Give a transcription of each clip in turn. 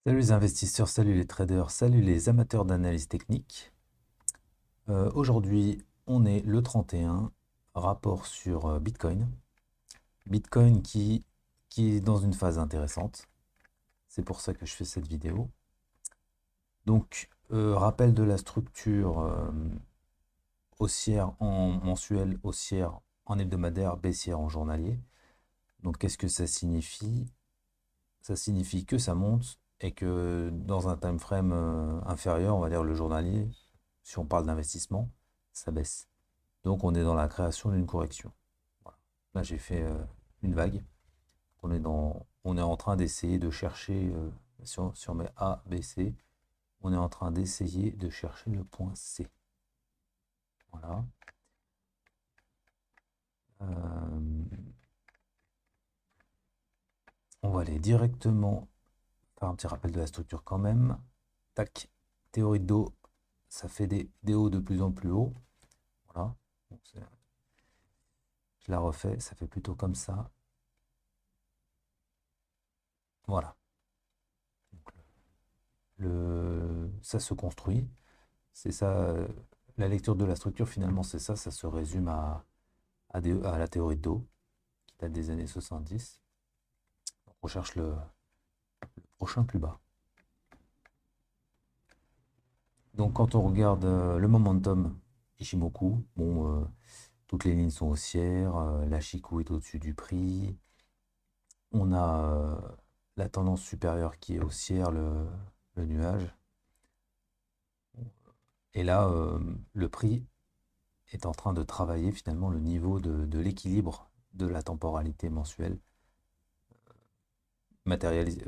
Salut les investisseurs, salut les traders, salut les amateurs d'analyse technique. Aujourd'hui, on est le 31, rapport sur Bitcoin. Bitcoin qui est dans une phase intéressante. C'est pour ça que je fais cette vidéo. Donc, rappel de la structure haussière en mensuel, haussière en hebdomadaire, baissière en journalier. Donc, qu'est-ce que ça signifie? Ça signifie que ça monte et que dans un time frame inférieur, on va dire le journalier, si on parle d'investissement, ça baisse. Donc on est dans la création d'une correction. Voilà. Là j'ai fait une vague. On est en train d'essayer de chercher, si on met A, B, C, on est en train d'essayer de chercher le point C. Voilà. Euh, on va aller directement faire un petit rappel de la structure quand même. Tac, théorie de dos, ça fait des hauts de plus en plus hauts. Voilà. Donc, je la refais, ça fait plutôt comme ça. Voilà. Ça se construit. C'est ça, la lecture de la structure, finalement, c'est ça. Ça se résume à la théorie de Do, qui date des années 70. Donc, on cherche le prochain plus bas. Donc, quand on regarde le momentum Ishimoku, bon, toutes les lignes sont haussières, la Chikou est au-dessus du prix. On a la tendance supérieure qui est haussière, le nuage. Et là, le prix est en train de travailler finalement le niveau de l'équilibre de la temporalité mensuelle matérialisée.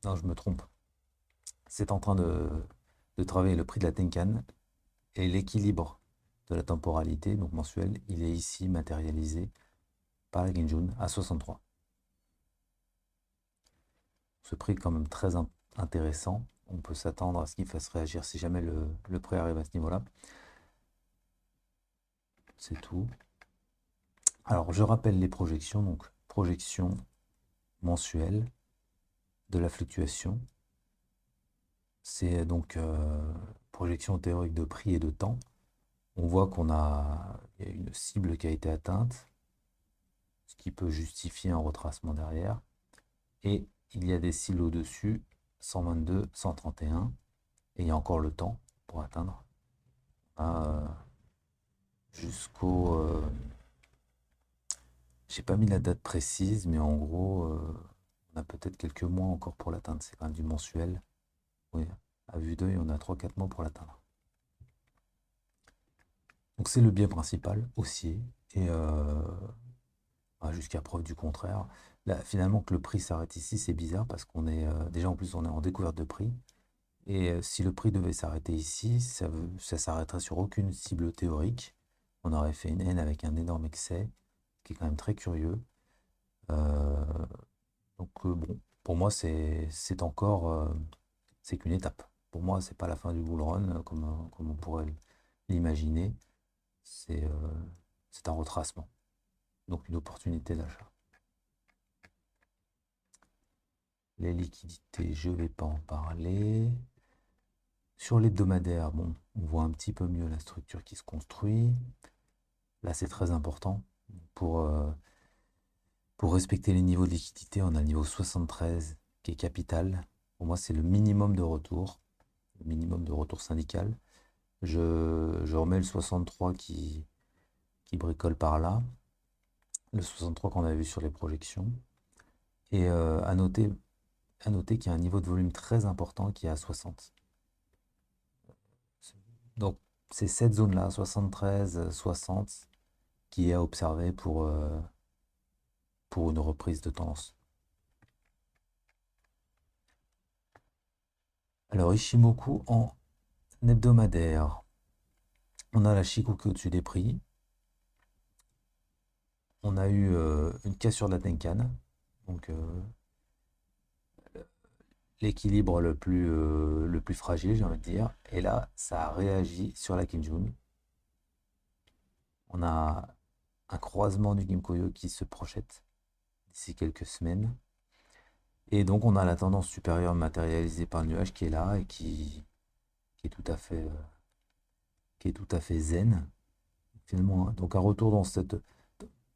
Non, je me trompe. C'est en train de travailler le prix de la Tenkan et l'équilibre de la temporalité, donc mensuelle, il est ici matérialisé par la Ginjun à 63. Ce prix est quand même très intéressant. On peut s'attendre à ce qu'il fasse réagir si jamais le prix arrive à ce niveau-là. C'est tout. Alors, je rappelle les projections. Donc, projection mensuelle de la fluctuation. C'est donc projection théorique de prix et de temps. On voit il y a une cible qui a été atteinte, ce qui peut justifier un retracement derrière. Et il y a des cibles au-dessus, 122, 131. Et il y a encore le temps pour atteindre euh, jusqu'au... j'ai pas mis la date précise, mais en gros, on a peut-être quelques mois encore pour l'atteindre. C'est quand même du mensuel. Oui, à vue d'œil, on a 3 4 mois pour l'atteindre. Donc c'est le biais principal, haussier, et jusqu'à preuve du contraire. Là, finalement, que le prix s'arrête ici, c'est bizarre parce qu'on est déjà en plus on est en découverte de prix. Et si le prix devait s'arrêter ici, ça s'arrêterait sur aucune cible théorique. On aurait fait une haine avec un énorme excès, qui est quand même très curieux. Euh, bon, pour moi, c'est encore c'est qu'une étape. Pour moi, c'est pas la fin du bull run comme on pourrait l'imaginer. C'est c'est un retracement, donc une opportunité d'achat. Les liquidités, je ne vais pas en parler. Sur l'hebdomadaire, bon, on voit un petit peu mieux la structure qui se construit. Là, c'est très important. Pour, euh, pour respecter les niveaux de liquidité, on a le niveau 73 qui est capital. Pour moi, c'est le minimum de retour, le minimum de retour syndical. Je remets le 63 qui bricole par là, le 63 qu'on a vu sur les projections. Et à noter qu'il y a un niveau de volume très important qui est à 60. Donc, c'est cette zone-là, 73, 60, qui est à observer pour une reprise de tendance. Alors, Ishimoku en hebdomadaire. On a la Shikoku au-dessus des prix. On a eu une cassure de la Tenkan. Donc, l'équilibre le plus fragile, j'ai envie de dire. Et là, ça a réagi sur la Kinjun. On a un croisement du Gimkoyo qui se projette d'ici quelques semaines. Et donc on a la tendance supérieure matérialisée par le nuage qui est là et qui est qui est tout à fait zen finalement, hein. Donc un retour dans cette...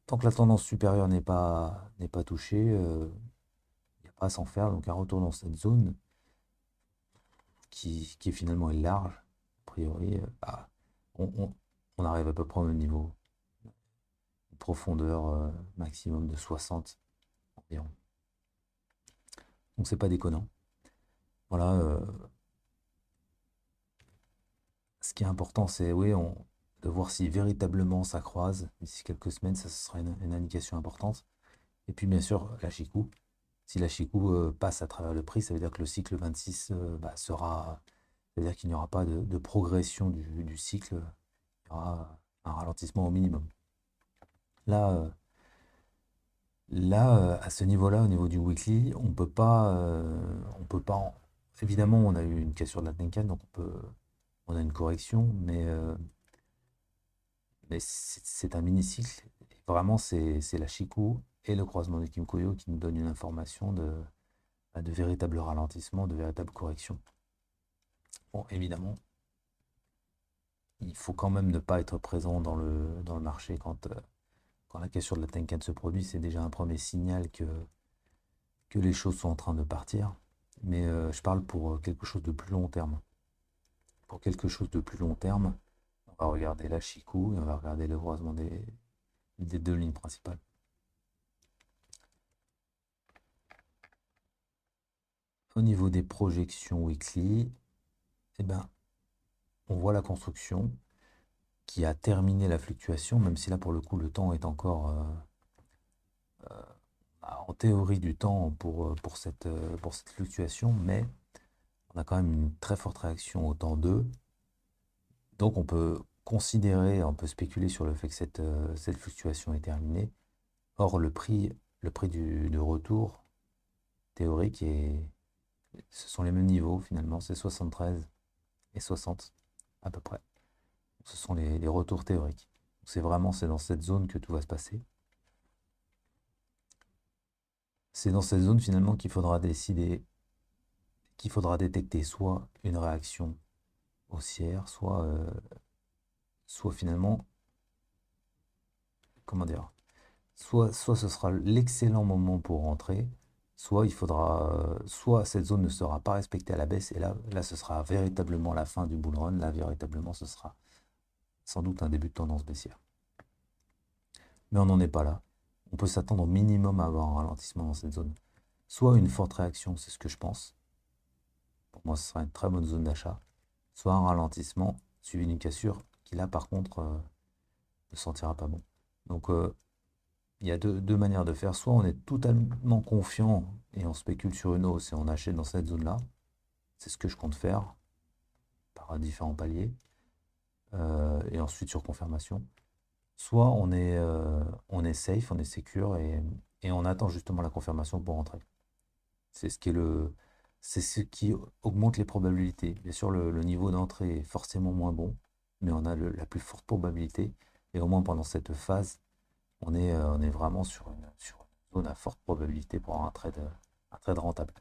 Tant que la tendance supérieure n'est pas touchée, il n'y a pas à s'en faire. Donc un retour dans cette zone qui finalement est large, a priori, bah, on, on- on arrive à peu près au même niveau. Une profondeur maximum de 60 environ. Donc c'est pas déconnant. Voilà, ce qui est important, c'est oui, de voir si véritablement ça croise. D'ici quelques semaines, ça ce sera une indication importante. Et puis bien sûr, la Chikou. Si la Chikou passe à travers le prix, ça veut dire que le cycle 26 bah, sera. C'est-à-dire qu'il n'y aura pas de progression du cycle. Il y aura un ralentissement au minimum. Là, à ce niveau-là, au niveau du weekly, on peut pas. Évidemment, on a eu une cassure de la Tenkan, donc on a une correction, mais c'est un mini-cycle. Et vraiment, c'est la Chikou et le croisement du Kimkoyo qui nous donnent une information bah, de véritable ralentissement, de véritable correction. Bon, évidemment, il faut quand même ne pas être présent dans le marché quand la cassure de la Tenkan se produit. C'est déjà un premier signal que les choses sont en train de partir. Mais je parle pour quelque chose de plus long terme. Pour quelque chose de plus long terme, on va regarder la Chikou et on va regarder le croisement des deux lignes principales. Au niveau des projections weekly, eh ben, on voit la construction qui a terminé la fluctuation, même si là pour le coup le temps est encore en théorie du temps pour cette fluctuation, mais on a quand même une très forte réaction au temps 2. Donc on peut considérer, on peut spéculer sur le fait que cette fluctuation est terminée. Or, le prix de retour théorique, ce sont les mêmes niveaux finalement, c'est 73 et 60 à peu près. Ce sont les retours théoriques. C'est dans cette zone que tout va se passer. C'est dans cette zone finalement qu'il faudra décider, qu'il faudra détecter soit une réaction haussière, soit finalement, comment dire, soit ce sera l'excellent moment pour rentrer, soit soit cette zone ne sera pas respectée à la baisse, et là ce sera véritablement la fin du bull run, là véritablement ce sera sans doute un début de tendance baissière. Mais on n'en est pas là. On peut s'attendre au minimum à avoir un ralentissement dans cette zone. Soit une forte réaction, c'est ce que je pense. Pour moi, ce sera une très bonne zone d'achat. Soit un ralentissement suivi d'une cassure qui là par contre ne sentira pas bon. Donc il y a deux manières de faire. Soit on est totalement confiant et on spécule sur une hausse et on achète dans cette zone-là. C'est ce que je compte faire par différents paliers. Et ensuite sur confirmation. Soit on est safe, on est secure et on attend justement la confirmation pour rentrer. C'est ce qui est c'est ce qui augmente les probabilités. Bien sûr, le niveau d'entrée est forcément moins bon, mais on a la plus forte probabilité. Et au moins pendant cette phase, on est vraiment sur une zone à forte probabilité pour avoir un trade rentable.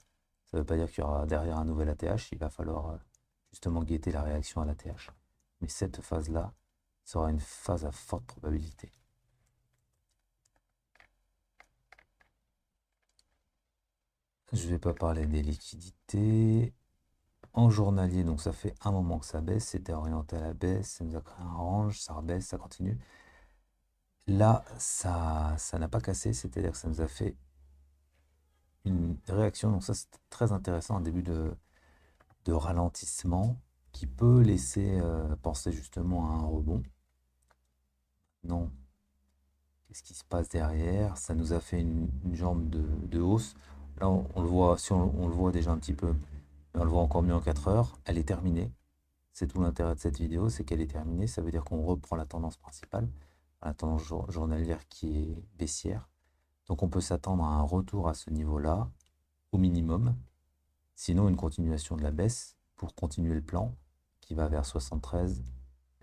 Ça ne veut pas dire qu'il y aura derrière un nouvel ATH, il va falloir justement guetter la réaction à l'ATH. Mais cette phase-là sera une phase à forte probabilité. Je ne vais pas parler des liquidités. En journalier, donc ça fait un moment que ça baisse, c'était orienté à la baisse, ça nous a créé un range, ça rebaisse, ça continue. Là, ça n'a pas cassé, c'est-à-dire que ça nous a fait une réaction, donc ça c'est très intéressant, un début de ralentissement qui peut laisser penser justement à un rebond. Non, qu'est-ce qui se passe derrière? Ça nous a fait une jambe de hausse. Là, on le voit, si on le voit déjà un petit peu, mais on le voit encore mieux en 4 heures, elle est terminée. C'est tout l'intérêt de cette vidéo, c'est qu'elle est terminée. Ça veut dire qu'on reprend la tendance principale, la tendance journalière qui est baissière. Donc on peut s'attendre à un retour à ce niveau-là, au minimum. Sinon, une continuation de la baisse pour continuer le plan qui va vers 73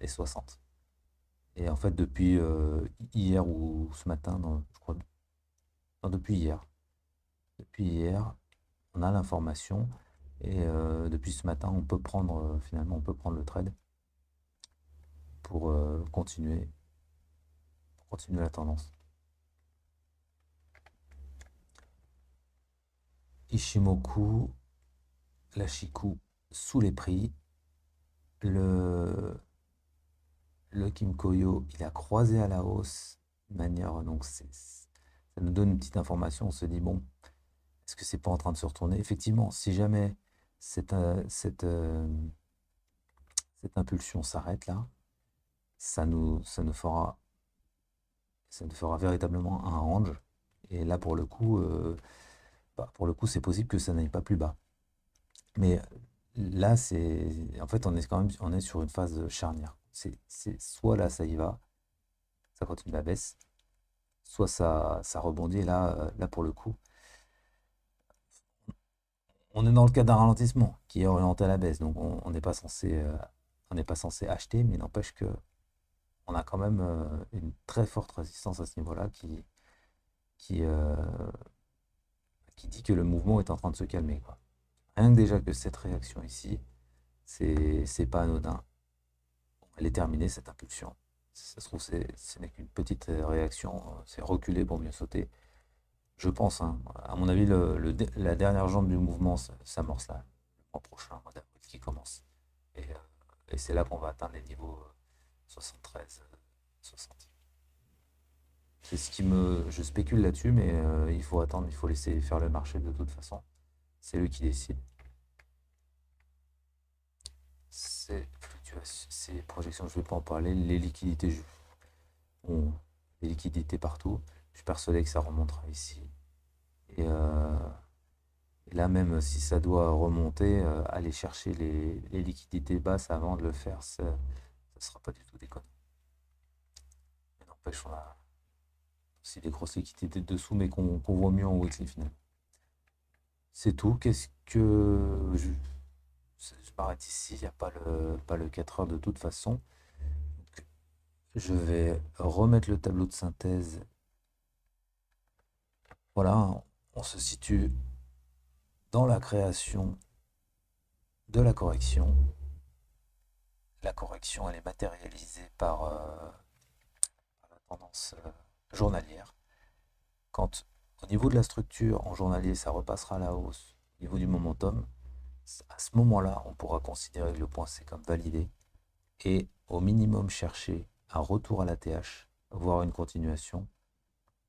et 60. Et en fait, depuis hier ou ce matin, je crois, non, depuis hier. Depuis hier, on a l'information et depuis ce matin, on peut prendre finalement, on peut prendre le trade pour continuer la tendance. Ishimoku, la Chikou sous les prix. Le, le Kimkoyo, il a croisé à la hausse de manière. Donc, ça nous donne une petite information. On se dit, bon, est-ce que c'est pas en train de se retourner? Effectivement, si jamais cette, cette impulsion s'arrête là, ça nous fera véritablement un range. Et là, pour le coup, c'est possible que ça n'aille pas plus bas. Mais là, en fait, on est quand même, on est sur une phase charnière. Soit là, ça y va, ça continue la baisse, soit ça rebondit. Et là, pour le coup, on est dans le cas d'un ralentissement qui est orienté à la baisse. Donc, on n'est pas censé acheter, mais n'empêche que on a quand même une très forte résistance à ce niveau-là qui, euh, qui dit que le mouvement est en train de se calmer, quoi. Rien que déjà que cette réaction ici, c'est pas anodin. Bon, elle est terminée, cette impulsion. Si ça se trouve, ce n'est qu'une petite réaction, c'est reculer pour mieux sauter. Je pense, hein. À mon avis, la dernière jambe du mouvement s'amorce là, le mois prochain, le mois d'avril qui commence. Et c'est là qu'on va atteindre les niveaux 73, 60. C'est ce qui me. Je spécule là-dessus, mais il faut attendre, il faut laisser faire le marché de toute façon. C'est lui qui décide. Ces projections, je ne vais pas en parler. Les liquidités, on, les liquidités partout. Je suis persuadé que ça remontera ici. Et là, même si ça doit remonter, aller chercher les liquidités basses avant de le faire, ça ne sera pas du tout déconnant. Mais n'empêche, on a aussi des grosses liquidités dessous, mais qu'on voit mieux en weekly finalement. C'est tout. Qu'est-ce que. Je m'arrête ici, il n'y a pas le 4 heures de toute façon. Je vais remettre le tableau de synthèse. Voilà, on se situe dans la création de la correction. La correction, elle est matérialisée par la tendance journalière. Quand au niveau de la structure en journalier, ça repassera à la hausse au niveau du momentum, à ce moment-là, on pourra considérer que le point C comme validé et au minimum chercher un retour à la TH, voire une continuation,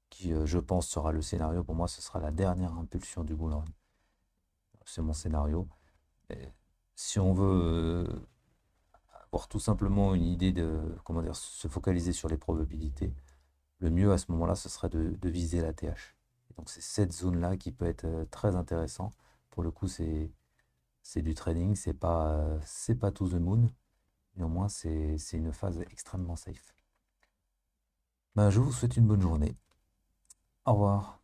qui je pense sera le scénario. Pour moi, ce sera la dernière impulsion du bull run. C'est mon scénario. Et si on veut avoir tout simplement une idée de, comment dire, se focaliser sur les probabilités, le mieux à ce moment-là, ce serait de viser la TH. Et donc c'est cette zone-là qui peut être très intéressant. Pour le coup, c'est du trading, c'est pas to the moon. Néanmoins, c'est une phase extrêmement safe. Ben, je vous souhaite une bonne journée. Au revoir.